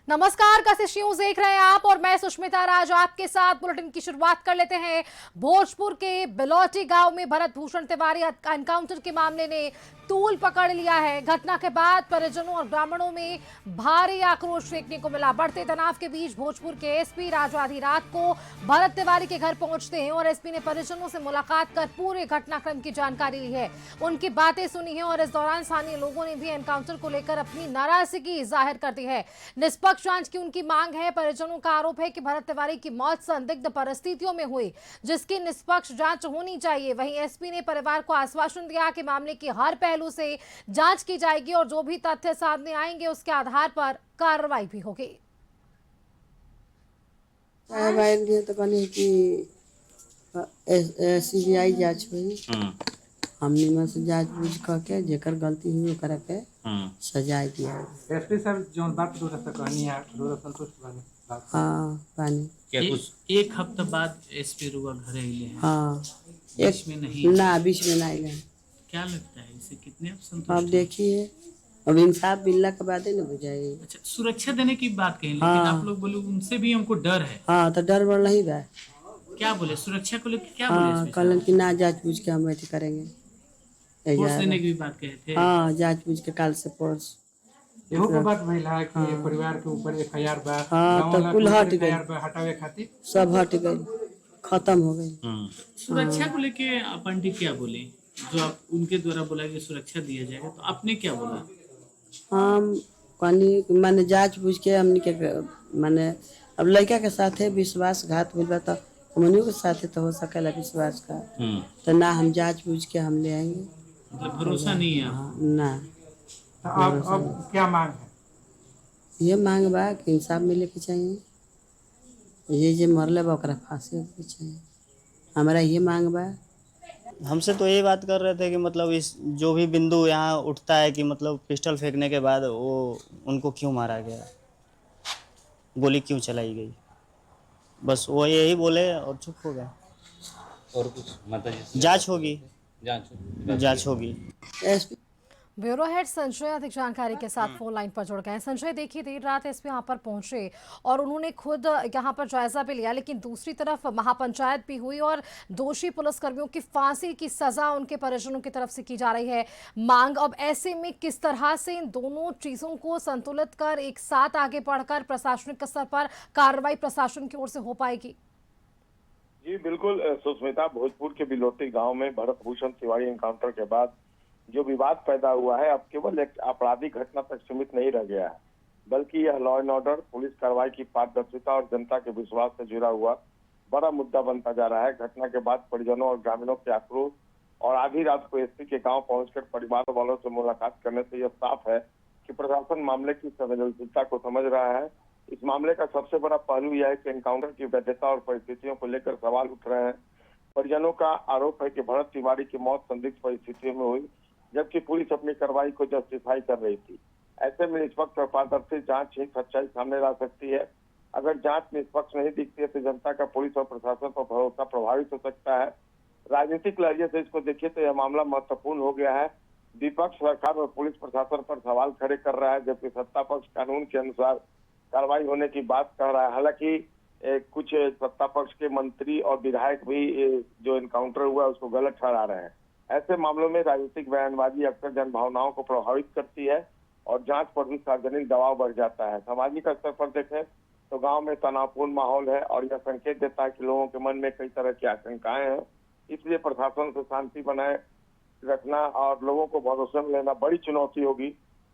नमस्कार, कशिश न्यूज देख रहे हैं आप और मैं सुष्मिता राज आपके साथ। बुलेटिन की शुरुआत कर लेते हैं। भोजपुर के बिलौटी गांव में भरत भूषण तिवारी एनकाउंटर के मामले ने तूल पकड़ लिया है। घटना के बाद परिजनों और ग्रामीणों में भारी आक्रोश देखने को मिला। बढ़ते तनाव के बीच भोजपुर के एसपी राजू आधी रात को भरत तिवारी के घर पहुंचते हैं और एसपी ने परिजनों से मुलाकात कर पूरे घटनाक्रम की जानकारी ली है, उनकी बातें सुनी है और इस दौरान स्थानीय लोगों ने भी एनकाउंटर को लेकर अपनी नाराजगी जाहिर कर दी है। निष्पक्ष जांच की उनकी मांग है। परिजनों का आरोप है कि भरत तिवारी की मौत संदिग्ध परिस्थितियों में हुई, जिसकी निष्पक्ष जांच होनी चाहिए। वहीं एसपी ने परिवार को आश्वासन दिया कि मामले की हर पहलू से जांच की जाएगी और जो भी तथ्य सामने आएंगे उसके आधार पर कार्रवाई भी होगी। तो कहनी कि सीबीआई जांच हुई, हमने में से जांच बूझ करके जेकर गलती हुई ओकरा के सजा दिया। एसपी साहब जो बात कहनी है संतुष्ट बानी बात। हाँ पानी क्या कुछ एक हफ्ता बाद एसपी रुआ घरे अइले हैं? हाँ बीच में नहीं? ना बीच में नहीं गए। क्या लगता है इसे कितने आप संतुष्ट अब हैं? देखिए, अब इंसाफ मिलने के बाद ही ना बुझाएगी। अच्छा, सुरक्षा देने की बात कही, लेकिन हाँ। आप लोग बोले उनसे भी हमको डर है। हाँ तो डर बढ़ नहीं बा। क्या बोले सुरक्षा को लेकर? क्या हाँ बोले? कहलन कि ना जांच बूझ के हम ऐसे करेंगे। फोर्स देने की भी बात कहे थे। हाँ जांच बूझ के काल से फोर्स। एहो के बात भइल है कि परिवार के ऊपर एफआईआर बा। हाँ, गाँव तो वाला कुल के ऊपर हट गई। FIR बा, हटावे खातिर सब हट गई, खत्म हो गई। सुरक्षा को लेके अपन जी क्या बोले? जो आप उनके द्वारा बोला कि सुरक्षा दिया जाएगा, तो आपने क्या बोला? हम कहनी माने जांच बूझ के हमने के माने अब लड़का के साथे विश्वासघात हुई बा तो हमनियों के साथे तो हो सकेला विश्वासघात। तो ना हम जांच बूझ के हम ले आएंगे। मतलब भरोसा नहीं है आपको? हाँ, ना तो अब क्या मांग है? ये मांग बा कि इंसाफ मिले के चाहिए। ये मरले बा ओकरा फांसी होके चाहिए, हमारा ये मांग बा। हमसे तो यही बात कर रहे थे कि मतलब इस जो भी बिंदु यहाँ उठता है कि मतलब पिस्टल फेंकने के बाद वो उनको क्यों मारा गया, गोली क्यों चलाई गई, बस वो यही बोले और चुप हो गए। और कुछ माता जी जांच होगी, जांच जांच होगी। एसपी ब्यूरो हेड संजय अधिक जानकारी के साथ फोन लाइन पर जुड़ गए हैं। संजय, देखिए देर रात एसपी यहाँ पर पहुंचे और उन्होंने खुद यहाँ पर जायजा भी लिया, लेकिन दूसरी तरफ महापंचायत भी हुई और दोषी पुलिसकर्मियों की फांसी की सजा उनके परिजनों की तरफ से की जा रही है मांग। अब ऐसे में किस तरह से इन दोनों चीजों को संतुलित कर एक साथ आगे बढ़कर प्रशासनिक स्तर पर कार्रवाई प्रशासन की ओर से हो पाएगी? जी बिल्कुल सुष्मिता, भोजपुर के बिलोटी गांव में भरत भूषण तिवारी एनकाउंटर के बाद जो विवाद पैदा हुआ है अब केवल एक आपराधिक घटना तक सीमित नहीं रह गया है, बल्कि यह लॉ एंड ऑर्डर, पुलिस कार्रवाई की पारदर्शिता और जनता के विश्वास से जुड़ा हुआ बड़ा मुद्दा बनता जा रहा है। घटना के बाद परिजनों और ग्रामीणों के आक्रोश और आधी रात को एसपी के गांव पहुंचकर परिवार वालों से मुलाकात करने से यह साफ है कि प्रशासन मामले की संवेदनशीलता को समझ रहा है। इस मामले का सबसे बड़ा पहलू यह है कि एनकाउंटर की वैधता और परिस्थितियों को लेकर सवाल उठ रहे हैं। परिजनों का आरोप है कि भरत तिवारी की मौत संदिग्ध परिस्थितियों में हुई, जबकि पुलिस अपनी कार्रवाई को जस्टिफाई कर रही थी। ऐसे में निष्पक्ष और पारदर्शी जांच ही सच्चाई सामने ला सकती है। अगर जांच निष्पक्ष नहीं दिखती है तो जनता का पुलिस और प्रशासन पर भरोसा प्रभावित हो सकता है। राजनीतिक लहजे से इसको देखिए तो यह मामला महत्वपूर्ण हो गया है। विपक्ष सरकार और पुलिस प्रशासन पर सवाल खड़े कर रहा है, जबकि सत्ता पक्ष कानून के अनुसार कार्रवाई होने की बात कह रहा है। हालांकि कुछ सत्ता पक्ष के मंत्री और विधायक भी जो एनकाउंटर हुआ उसको गलत ठहरा रहे हैं। ऐसे मामलों में राजनीतिक बयानबाजी अक्सर जनभावनाओं को प्रभावित करती है और जांच पर भी सार्वजनिक दबाव बढ़ जाता है। सामाजिक स्तर पर देखें तो गांव में तनावपूर्ण माहौल है और यह संकेत देता है कि लोगों के मन में कई तरह की आशंकाएं हैं। इसलिए प्रशासन से शांति बनाए रखना और लोगों को भरोसे में लेना बड़ी चुनौती होगी।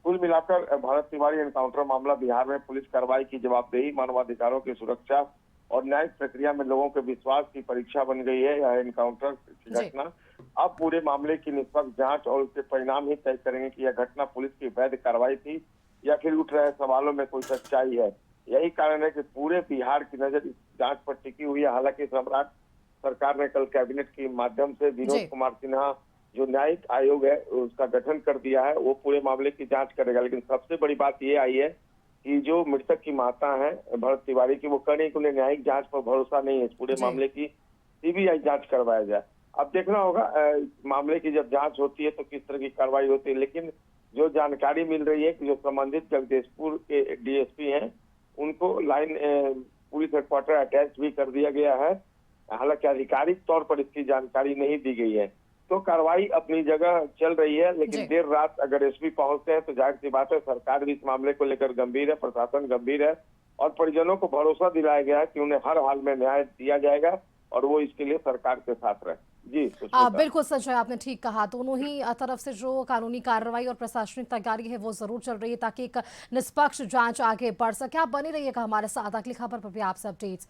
कुल मिलाकर भरत तिवारी एनकाउंटर मामला बिहार में पुलिस कार्रवाई की जवाबदेही, मानवाधिकारों की सुरक्षा और न्यायिक प्रक्रिया में लोगों के विश्वास की परीक्षा बन गई है। यह एनकाउंटर की घटना अब पूरे मामले की निष्पक्ष जांच और उसके परिणाम ही तय करेंगे कि यह घटना पुलिस की वैध कार्रवाई थी या फिर उठ रहे सवालों में कोई सच्चाई है। यही कारण है कि पूरे बिहार की नजर इस जांच पर टिकी हुई है। हालांकि सम्राट सरकार ने कल कैबिनेट के माध्यम से विनोद कुमार सिन्हा जो न्यायिक आयोग है उसका गठन कर दिया है, वो पूरे मामले की जांच करेगा। लेकिन सबसे बड़ी बात ये आई है कि जो मृतक की माता है भरत तिवारी की, वो कह रही कि उन्हें न्यायिक जांच पर भरोसा नहीं है। इस पूरे मामले की सीबीआई जांच करवाया जाए। अब देखना होगा मामले की जब जांच होती है तो किस तरह की कार्रवाई होती है। लेकिन जो जानकारी मिल रही है कि जो संबंधित जगदीशपुर के डीएसपी हैं उनको लाइन पुलिस हेडक्वार्टर अटैच भी कर दिया गया है। हालांकि आधिकारिक तौर पर इसकी जानकारी नहीं दी गई है। तो कार्रवाई अपनी जगह चल रही है, लेकिन जी। देर रात अगर एसपी पहुंचते हैं तो जाहिर सी बात है सरकार भी इस मामले को लेकर गंभीर है, प्रशासन गंभीर है और परिजनों को भरोसा दिलाया गया है कि उन्हें हर हाल में न्याय दिया जाएगा और वो इसके लिए सरकार के साथ रहे। जी सुष्मिता। बिल्कुल सच है, आपने ठीक कहा। दोनों ही तरफ से जो कानूनी कार्रवाई और प्रशासनिक तैयारी है वो जरूर चल रही है ताकि एक निष्पक्ष जांच आगे बढ़ सके। आप बने रहिएगा हमारे साथ, अगली खबर पर भी आपसे अपडेट्स